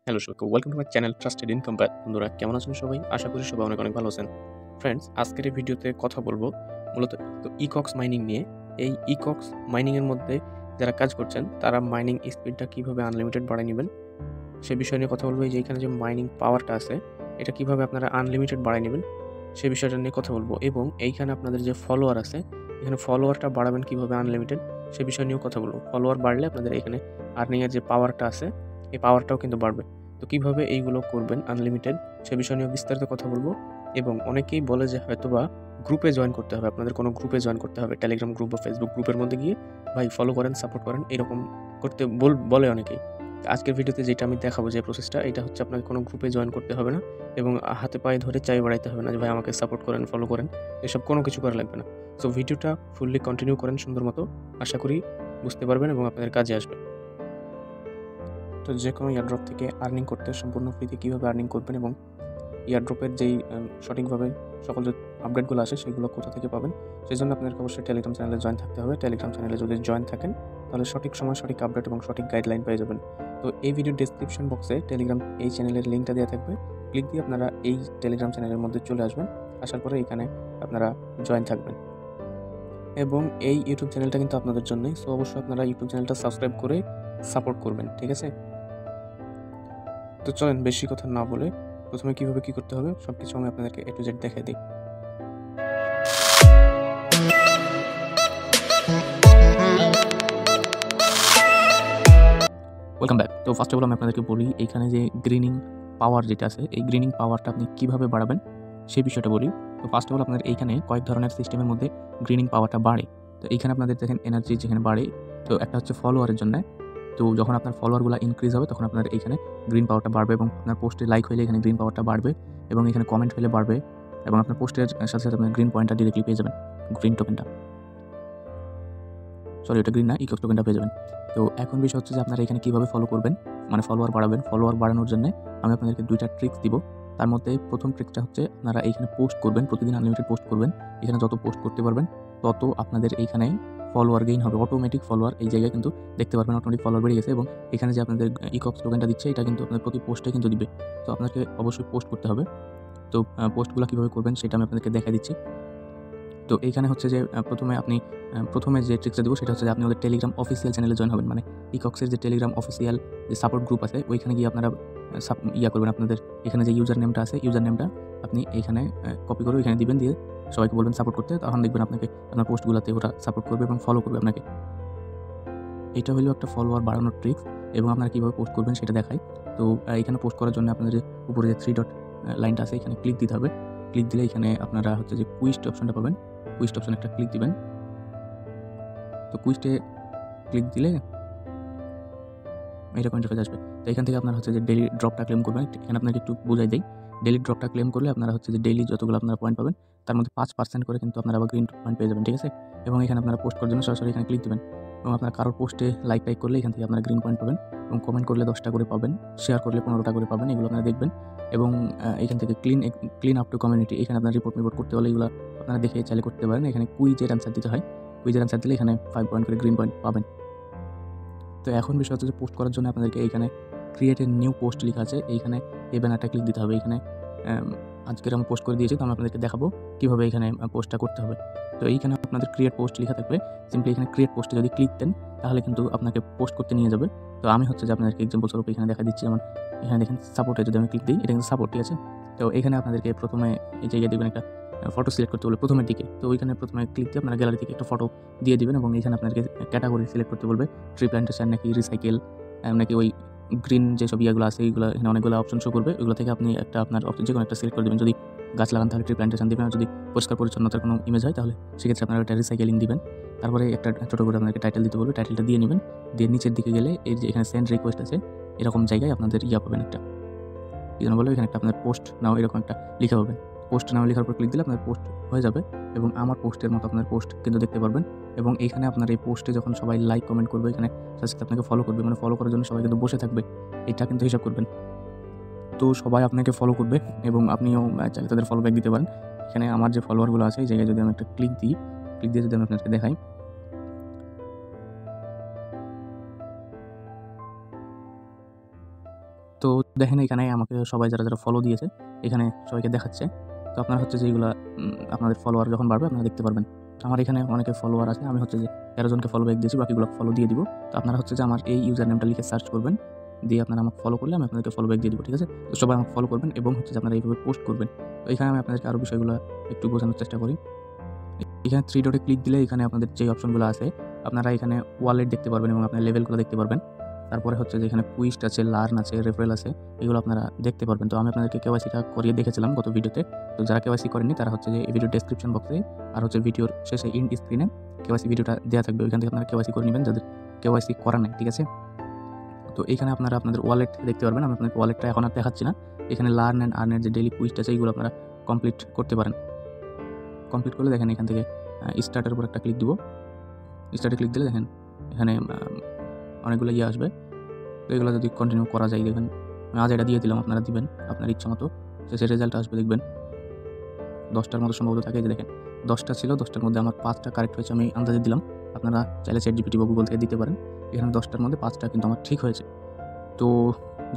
Hello সবাইকে welcome to my channel trusted income path. বন্ধুরা কেমন আছেন সবাই? আশা করি সবাই অনেক অনেক ভালো আছেন। ফ্রেন্ডস, আজকের এই ভিডিওতে কথা বলবো মূলত ইকক্স মাইনিং নিয়ে। এই ইকক্স মাইনিং এর মধ্যে যারা কাজ করছেন তারা মাইনিং স্পিডটা কিভাবে আনলিমিটেড বাড়ায় নেবেন সে বিষয় নিয়ে কথা বলবো। এই যে এখানে যে মাইনিং পাওয়ারটা আছে এটা কিভাবে আপনারা আনলিমিটেড বাড়ায় নেবেন সে বিষয়টা নিয়ে কথা বলবো, এবং এইখানে আপনাদের যে ফলোয়ার আছে এখানে ফলোয়ারটা বাড়াবেন কিভাবে আনলিমিটেড সে বিষয় নিয়েও কথা বলবো। ফলোয়ার বাড়লে আপনাদের এখানে আর্নিংয়ের যে পাওয়ারটা আছে এই পাওয়ারটাও কিন্তু বাড়বে। তো কিভাবে এইগুলো করবেন আনলিমিটেড সে বিষয় নিয়েও বিস্তারিত কথা বলবো। এবং অনেকেই বলে যে হয়তোবা গ্রুপে জয়েন করতে হবে, আপনাদের কোনো গ্রুপে জয়েন করতে হবে, টেলিগ্রাম গ্রুপ বা ফেসবুক গ্রুপের মধ্যে গিয়ে ভাই ফলো করেন, সাপোর্ট করেন, এরকম করতে বলে অনেকেই। আজকের ভিডিওতে যেটা আমি দেখাবো যে প্রসেসটা, এটা হচ্ছে আপনাকে কোনো গ্রুপে জয়েন করতে হবে না এবং হাতে পায়ে ধরে চাই বাড়াইতে হবে না যে ভাই আমাকে সাপোর্ট করেন, ফলো করেন, এসব কোনো কিছু করা লাগবে না। সো ভিডিওটা ফুললি কন্টিনিউ করেন সুন্দর মতো, আশা করি বুঝতে পারবেন এবং আপনাদের কাজে আসবে। তো যে কোনো ইয়ারড্রপ থেকে আর্নিং করতে সম্পূর্ণ ফ্রিতে কীভাবে আর্নিং করবেন এবং ইয়ারড্রপের যেই সঠিকভাবে সকল যে আপডেটগুলো আসে সেগুলো কোথা থেকে পাবেন, সেই জন্য আপনাদেরকে অবশ্যই টেলিগ্রাম চ্যানেলে জয়েন থাকতে হবে। টেলিগ্রাম চ্যানেলে যদি জয়েন থাকেন তাহলে সঠিক সময় সঠিক আপডেট এবং সঠিক গাইডলাইন পেয়ে যাবেন। তো এই ভিডিওর ডেসক্রিপশন বক্সে টেলিগ্রাম এই চ্যানেলের লিঙ্কটা দেওয়া থাকবে, ক্লিক দিয়ে আপনারা এই টেলিগ্রাম চ্যানেলের মধ্যে চলে আসবেন। আসার পরে এখানে আপনারা জয়েন থাকবেন এবং এই ইউটিউব চ্যানেলটা কিন্তু আপনাদের জন্যই। সো অবশ্যই আপনারা ইউটিউব চ্যানেলটা সাবস্ক্রাইব করে সাপোর্ট করবেন, ঠিক আছে? তো চলেন বেশি কথা না বলে প্রথমে কীভাবে কী করতে হবে সব কিছু আমি আপনাদেরকে এ টু জেড দেখাই দিই। Welcome back. তো ফার্স্ট অফ অল আমি আপনাদেরকে বলি এইখানে যে গ্রিনিং পাওয়ার যেটা আছে এই গ্রিনিং পাওয়ারটা আপনি কীভাবে বাড়াবেন সেই বিষয়টা বলি। তো ফার্স্ট অফ অল আপনাদের এইখানে কয়েক ধরনের সিস্টেমের মধ্যে গ্রিনিং পাওয়ারটা বাড়ে। তো এইখানে আপনাদের দেখেন এনার্জি যেখানে বাড়ে, তো একটা হচ্ছে ফলোয়ারের জন্য। তো যখন আপনার ফলোয়ারগুলো ইনক্রিজ হবে তখন আপনার এইখানে গ্রিন পাওয়ারটা বাড়বে এবং আপনার পোস্টে লাইক হলে এখানে গ্রিন পাওয়ারটা বাড়বে এবং এখানে কমেন্ট হলে বাড়বে এবং আপনার পোস্টের সাথে সাথে আপনার গ্রিন পয়েন্টটা ডিরেক্টলি পেয়ে যাবেন, গ্রিন টোকেনটা। সরি, এটা গ্রিন না, ইকক্স টোকেনটা পেয়ে যাবেন। তো এখন বিষয় হচ্ছে যে আপনারা এখানে কীভাবে ফলো করবেন, মানে ফলোয়ার বাড়াবেন। ফলোয়ার বাড়ানোর জন্য আমি আপনাদেরকে 2টা ট্রিক্স দিব। তার মধ্যে প্রথম ট্রিক্সটা হচ্ছে আপনারা এইখানে পোস্ট করবেন, প্রতিদিন আনলিমিটেড পোস্ট করবেন। এখানে যত পোস্ট করতে পারবেন তত আপনাদের এইখানে ফলোয়ার গেইন হবে, অটোমেটিক ফলোয়ার এই জায়গায় কিন্তু দেখতে পারবেন অটোমেটিক ফলোয়ার বেড়ে গেছে এবং এখানে যে আপনাদের ইকক্স টোকেনটা দিচ্ছে এটা কিন্তু আপনার প্রতি পোস্টে কিন্তু দিবে। তো আপনাকে অবশ্যই পোস্ট করতে হবে। তো পোস্টগুলো কীভাবে করবেন সেটা আমি আপনাদেরকে দেখাই দিচ্ছি। তো এইখানে হচ্ছে যে প্রথমে যে ট্রিক্সটা দেবো সেটা হচ্ছে যে আপনি ওদের টেলিগ্রাম অফিসিয়াল চ্যানেলে জয়েন হবেন। মানে ইকক্সের যে টেলিগ্রাম অফিসিয়াল যে সাপোর্ট গ্রুপ আছে ওইখানে গিয়ে আপনারা করবেন। আপনাদের এখানে যে ইউজার নেমটা আছে ইউজার নেমটা আপনি এইখানে কপি করে ওইখানে দিবেন, দিয়ে সবাইকে বলবেন সাপোর্ট করতে। তখন দেখবেন আপনাকে আপনার পোস্টগুলোতে ওরা সাপোর্ট করবে এবং ফলো করবে আপনাকে। এটা হলো একটা ফলোয়ার বাড়ানোর ট্রিক্স এবং আপনারা কীভাবে পোস্ট করবেন সেটা দেখাই। তো এখানে পোস্ট করার জন্য আপনাদের যে উপরে যে 3 ডট লাইনটা আছে এখানে ক্লিক দিতে হবে। ক্লিক দিলে এখানে আপনারা হচ্ছে যে কুইস্ট অপশনটা পাবেন। কুইস্ট অপশনে একটা ক্লিক দিবেন। তো কুইস্টে ক্লিক দিলে এরকম ইন্টারফেস আসবে। তো এখান থেকে আপনারা হচ্ছে যে ডেইলি ড্রপটা ক্লেম করবেন। এখানে আপনাকে একটু বুঝাই দেই। ডেইলি ড্রপটা ক্লেম করলে আপনারা হচ্ছে যে ডেইলি যতগুলো আপনারা পয়েন্ট পাবেন তার মধ্যে 5% করে কিন্তু আপনারা আবার গ্রিন পয়েন্ট পেয়ে যাবেন, ঠিক আছে? এবং এখানে আপনারা পোস্ট করার জন্য সরাসরি এখানে ক্লিক দিবেন এবং আপনারা কারোর পোস্টে লাইক করলে এখান থেকে আপনারা গ্রিন পয়েন্ট পাবেন এবং কমেন্ট করলে 10টা করে পাবেন, শেয়ার করলে 15টা করে পাবেন। এগুলো আপনারা দেখবেন এবং এখান থেকে ক্লিন আপ টু কমিউনিটি এখানে আপনারা রিপোর্ট করতে হলে এগুলো আপনারা দেখে চাইলে করতে পারেন। এখানে কুইজের অ্যান্সার দিতে হয়। কুইজের অ্যান্সার দিলে এখানে 5 পয়েন্ট করে গ্রিন পয়েন্ট পাবেন। তো এখন বিষয় হচ্ছে যে পোস্ট করার জন্য আপনাদেরকে এইখানে ক্রিয়েট এ নিউ পোস্ট লেখা আছে, এইখানে এই ব্যানারটা ক্লিক দিতে হবে। এইখানে আজকের আমি পোস্ট করে দিয়েছি, তো আমি আপনাদেরকে দেখাবো কীভাবে এখানে পোস্টটা করতে হবে। তো এইখানে আপনাদের ক্রিয়েট পোস্ট লেখা থাকবে, সিম্পলি এখানে ক্রিয়েট পোস্টে যদি ক্লিক দেন তাহলে কিন্তু আপনাকে পোস্ট করতে নিয়ে যাবে। তো আমি হচ্ছে যে আপনাদেরকে এক্সাম্পল স্বরূপ এখানে দেখা দিচ্ছি। যেমন এখানে দেখেন সাপোর্টে যদি আমি ক্লিক দিই, এটা কিন্তু সাপোর্ট, ঠিক আছে? তো এখানে আপনাদেরকে প্রথমে এই জায়গায় দেখবেন একটা ফটো সিলেক্ট করতে বলবে প্রথমের দিকে। তো ওইখানে প্রথমে ক্লিক দিয়ে আপনারা গ্যালারি থেকে একটা ফটো দিয়ে দিবেন এবং এখানে আপনাদেরকে ক্যাটাগরি সিলেক্ট করতে বলবে, ট্রি প্ল্যান্টেশন নাকি রিসাইকেল নাকি ওই গ্রিন যেসব ইয়াগুলো আছে এইগুলো এখানে অনেকগুলো অপশন শো করবে। ওইগুলো থেকে আপনি একটা আপনার যে কোনো একটা সিলেক্ট করে দেবেন। যদি গাছ লাগান তাহলে ট্রি প্ল্যান্টেশন দিবেন, আর যদি পরিষ্কার পরিচ্ছন্নতার কোনো ইমেজ হয় তাহলে সেক্ষেত্রে আপনারা একটা রিসাইকেলিং দিবেন। তারপরে একটা ছোটো করে আপনাকে টাইটেল দিতে বলবে, টাইটেলটা দিয়ে নেবেন। দিয়ে নিচের দিকে গেলে এই যে এখানে সেন্ড রিকোয়েস্ট আছে, এরকম জায়গায় আপনাদের পাবেন একটা, কি যেন বলে, এখানে একটা আপনার পোস্ট নাও এরকম একটা লিখা পাবেন। পোস্ট নাও লেখার পর ক্লিক দিলে আপনার পোস্ট হয়ে যাবে এবং আমার পোস্টের মতো আপনার পোস্ট কিন্তু দেখতে পারবেন। এবং এইখানে আপনার এই পোস্টে যখন সবাই লাইক কমেন্ট করবে, এখানে সাথে আপনাকে ফলো করবে, মানে ফলো করার জন্য সবাই কিন্তু বসে থাকবে, এটা কিন্তু হিসাব করবেন। তো সবাই আপনাকে ফলো করবে এবং আপনিও চাইলে তাদের ফলো ব্যাক দিতে পারেন। এখানে আমার যে ফলোয়ারগুলো আছে এই জায়গায় যদি আমি একটা ক্লিক দিই, ক্লিক দিয়ে যদি আমি আপনাদেরকে দেখাই, তো দেখেন এখানে আমাকে সবাই যারা ফলো দিয়েছে এখানে সবাইকে দেখাচ্ছে। তো আপনারা হচ্ছে যে এইগুলা আপনাদের ফলোয়ার যখন বাড়বে আপনারা দেখতে পারবেন। তো আমার এখানে অনেকে ফলোয়ার আছে, আমি হচ্ছে যে 13 জনকে ফলো ব্যাক দিয়েছি, বাকিগুলো ফলো দিয়ে দিব। তো আপনারা হচ্ছে যে আমার এই ইউজার নেমটা লিখে সার্চ করবেন, দিয়ে আপনারা আমাকে ফলো করলে আমি আপনাদেরকে ফলো ব্যাক দিয়ে দেবো, ঠিক আছে? তো সবাই আমাকে ফলো করবেন এবং হচ্ছে যে আপনারা এইভাবে পোস্ট করবেন। তো এখানে আমি আপনাদেরকে আরও বিষয়গুলো একটু বোঝানোর চেষ্টা করি। এখানে 3 ডটে ক্লিক দিলে এখানে আপনাদের যে অপশনগুলো আছে আপনারা এখানে ওয়ালেট দেখতে পারবেন এবং আপনার লেভেলগুলো দেখতে পারবেন। তারপরে হচ্ছে যে এখানে কুইস্ট আছে, লার্ন আছে, রেফারেল আছে, এগুলো আপনারা দেখতে পারবেন। তো আমি আপনাদেরকে কেওয়াইসিটা করিয়ে দেখেছিলাম গত ভিডিওতে। তো যারা কেওয়াইসি করেননি তারা হচ্ছে যে এই ভিডিও ডেসক্রিপশন বক্সে আর হচ্ছে ভিডিওর শেষে ইন স্ক্রিনে কেওয়াইসি ভিডিওটা দেওয়া থাকবে, ওইখান থেকে আপনারা কেওয়াইসি করে নেবেন যাদের কেওয়াইসি করা নাই, ঠিক আছে? তো এখানে আপনারা আপনাদের ওয়ালেট দেখতে পারবেন। আমি আপনাদের ওয়ালেটটা এখন আর দেখাচ্ছি না। এখানে লার্ন অ্যান্ড আর্নের যে ডেইলি কুইস্ট আছে এইগুলো আপনারা কমপ্লিট করতে পারেন। কমপ্লিট করলে দেখেন এখান থেকে স্টার্টের উপর একটা ক্লিক দিব। স্টার্টে ক্লিক দিলে দেখেন এখানে অনেকগুলো আসবে। তো এগুলো যদি কন্টিনিউ করা যায় দেখবেন আমি আজ এটা দিয়ে দিলাম, আপনারা দিবেন আপনার ইচ্ছা মতো, শেষে রেজাল্ট আসবে দেখবেন 10টার মতো সম্ভবত থাকে। যে দেখেন 10টা ছিল, 10টার মধ্যে আমার 5টা কারেক্ট হয়েছে, আমি আন্দাজে দিলাম। আপনারা চাইলে ChatGPT বা গুগল থেকে দিতে পারেন। এখানে 10টার মধ্যে 5টা কিন্তু আমার ঠিক হয়েছে। তো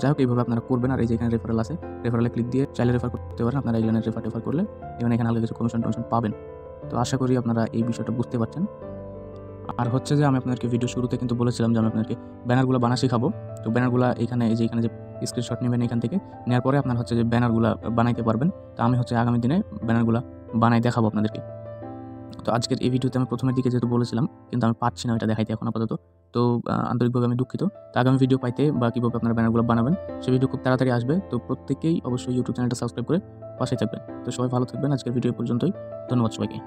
যাই হোক এইভাবে আপনারা করবেন। আর এই যে এখানে রেফারেল আছে, রেফারেলে ক্লিক দিয়ে চাইলে রেফার করতে পারেন। আপনারা এখানে রেফার করলে এখানে হালকা কিছু কমিশন টমিশন পাবেন। তো আশা করি আপনারা এই বিষয়টা বুঝতে পারছেন। আর হচ্ছে যে আমি আপনাদেরকে ভিডিও শুরুতে কিন্তু বলেছিলাম যে আমি আপনাদেরকে ব্যানারগুলো বানা শেখাবো। তো ব্যানারগুলো এখানে এই যে এখানে যে স্ক্রিনশট নেবেন এখান থেকে, নেওয়ার পরে আপনারা হচ্ছে যে ব্যানারগুলো বানাইতে পারবেন। তো আমি হচ্ছে আগামী দিনে ব্যানারগুলো বানাই দেখাবো আপনাদেরকে। তো আজকের এই ভিডিওতে আমি প্রথমের দিকে যেহেতু বলেছিলাম কিন্তু আমি পারছি না এটা দেখাইতে এখন আপাতত। তো আন্তরিকভাবে আমি দুঃখিত। তো আগামী ভিডিও পাইতে বা কীভাবে আপনারা ব্যানারগুলো বানাবেন সেই ভিডিও খুব তাড়াতাড়ি আসবে। তো প্রত্যেকেই অবশ্যই ইউটিউব চ্যানেলটা সাবস্ক্রাইব করে পাশে থাকবেন। তো সবাই ভালো থাকবেন। আজকের ভিডিও পর্যন্তই। ধন্যবাদ সবাইকে।